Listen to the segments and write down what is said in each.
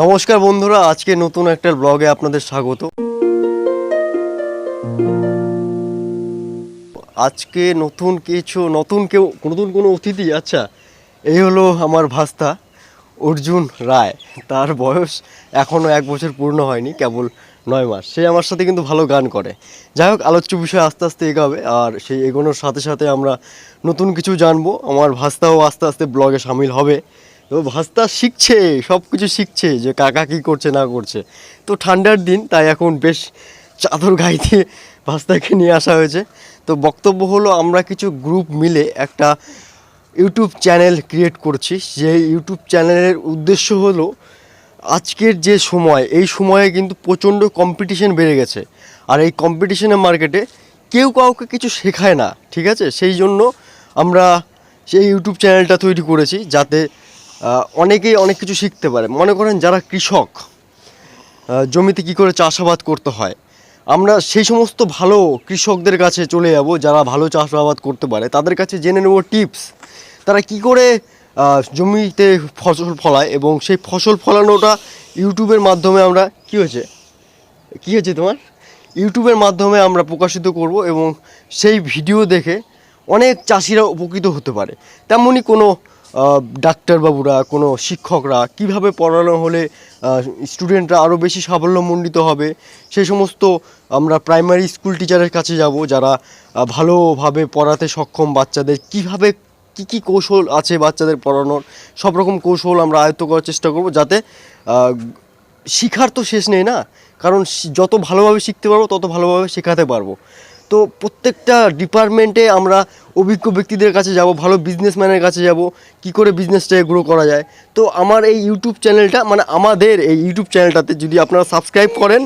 নমস্কার বন্ধুরা, আজকে নতুন একটা ব্লগে আপনাদের স্বাগত। আজকে নতুন কোনো অতিথি। আচ্ছা, এই হলো আমার ভাস্তা অর্জুন রায়। তার বয়স এখনও 1 বছর পূর্ণ হয়নি, কেবল 9 মাস। সে আমার সাথে কিন্তু ভালো গান করে। যাই হোক, আলোচ্য বিষয় আস্তে আস্তে এগাবে, আর সেই এগোনোর সাথে সাথে আমরা নতুন কিছু জানবো। আমার ভাস্তাও আস্তে আস্তে ব্লগে সামিল হবে। তো ভাস্তা শিখছে, সব কিছু শিখছে যে কাকা কী করছে না করছে। তো ঠান্ডার দিন, তাই এখন বেশ চাদর গায়ে দিয়ে ভাস্তাকে নিয়ে আসা হয়েছে। তো বক্তব্য হলো, আমরা কিছু গ্রুপ মিলে একটা ইউটিউব চ্যানেল ক্রিয়েট করছি। যে ইউটিউব চ্যানেলের উদ্দেশ্য হলো, আজকের যে সময়, এই সময়ে কিন্তু প্রচণ্ড কম্পিটিশন বেড়ে গেছে। আর এই কম্পিটিশনের মার্কেটে কেউ কাউকে কিছু শেখায় না, ঠিক আছে? সেই জন্য আমরা সেই ইউটিউব চ্যানেলটা তৈরি করেছি, যাতে অনেকেই অনেক কিছু শিখতে পারে। মনে করেন, যারা কৃষক, জমিতে কী করে চাষাবাদ করতে হয়, আমরা সেই সমস্ত ভালো কৃষকদের কাছে চলে যাব, যারা ভালো চাষাবাদ করতে পারে। তাদের কাছে জেনে নেব টিপস, তারা কি করে জমিতে ফসল ফলায়, এবং সেই ফসল ফলানোটা ইউটিউবের মাধ্যমে আমরা কী হয়েছে তোমার ইউটিউবের মাধ্যমে আমরা প্রকাশিত করব, এবং সেই ভিডিও দেখে অনেক চাষিরা উপকৃত হতে পারে। তেমনই কোনো ডাক্তারবাবুরা, কোনো শিক্ষকরা কিভাবে পড়ানো হলে স্টুডেন্টরা আরও বেশি সাফল্যমণ্ডিত হবে, সেই সমস্ত আমরা প্রাইমারি স্কুল টিচারের কাছে যাব, যারা ভালোভাবে পড়াতে সক্ষম। বাচ্চাদের কীভাবে কী কৌশল আছে বাচ্চাদের পড়ানোর, সব রকম কৌশল আমরা আয়ত্ত করার চেষ্টা করব, যাতে শিখার তো শেষ নেই না, কারণ যত ভালোভাবে শিখতে পারবো তত ভালোভাবে শেখাতে পারবো। তো প্রত্যেকটা ডিপার্টমেন্টে আমরা অভিজ্ঞ ব্যক্তিদের কাছে যাব, ভালো বিজনেসম্যানের কাছে যাব, কি করে বিজনেসটাকে গ্রো করা যায়। তো আমার এই ইউটিউব চ্যানেলটা, মানে আমাদের এই ইউটিউব চ্যানেলটাতে যদি আপনারা সাবস্ক্রাইব করেন,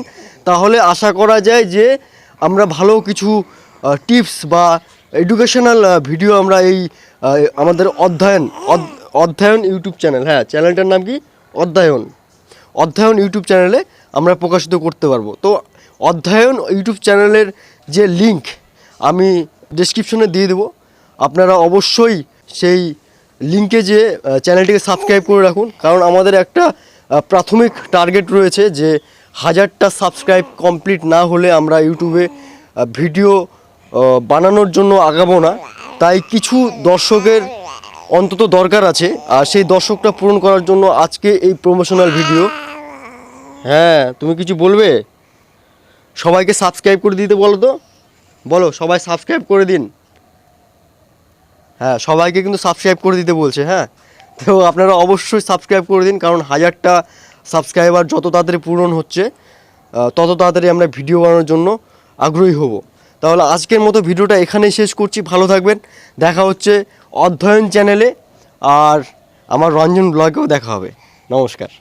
তাহলে আশা করা যায় যে আমরা ভালো কিছু টিপস বা এডুকেশনাল ভিডিও আমরা এই আমাদের অধ্যয়ন ইউটিউব চ্যানেল, হ্যাঁ, চ্যানেলটার নাম কি, অধ্যয়ন ইউটিউব চ্যানেলে আমরা প্রকাশিত করতে পারবো। তো অধ্যয়ন ইউটিউব চ্যানেলের যে লিঙ্ক আমি ডেসক্রিপশনে দিয়ে দেবো, আপনারা অবশ্যই সেই লিঙ্কে যে চ্যানেলটিকে সাবস্ক্রাইব করে রাখুন। কারণ আমাদের একটা প্রাথমিক টার্গেট রয়েছে যে 1000টা সাবস্ক্রাইব কমপ্লিট না হলে আমরা ইউটিউবে ভিডিও বানানোর জন্য আগাবো না। তাই কিছু দর্শকের অন্তত দরকার আছে, আর সেই দর্শকটা পূরণ করার জন্য আজকে এই প্রমোশনাল ভিডিও। হ্যাঁ, তুমি কিছু বলবে? সবাইকে সাবস্ক্রাইব করে দিতে বলো, সবাই সাবস্ক্রাইব করে দিন। হ্যাঁ, সবাইকে কিন্তু সাবস্ক্রাইব করে দিতে বলছে। হ্যাঁ, তো আপনারা অবশ্যই সাবস্ক্রাইব করে দিন, কারণ 1000টা সাবস্ক্রাইবার যত তাড়াতাড়ি পূরণ হচ্ছে, তত তাড়াতাড়ি আমরা ভিডিও বানানোর জন্য আগ্রহী হব। তাহলে আজকের মতো ভিডিওটা এখানেই শেষ করছি। ভালো থাকবেন, দেখা হচ্ছে অধ্যয়ন চ্যানেলে, আর আমার রঞ্জন ব্লগেও দেখা হবে। নমস্কার।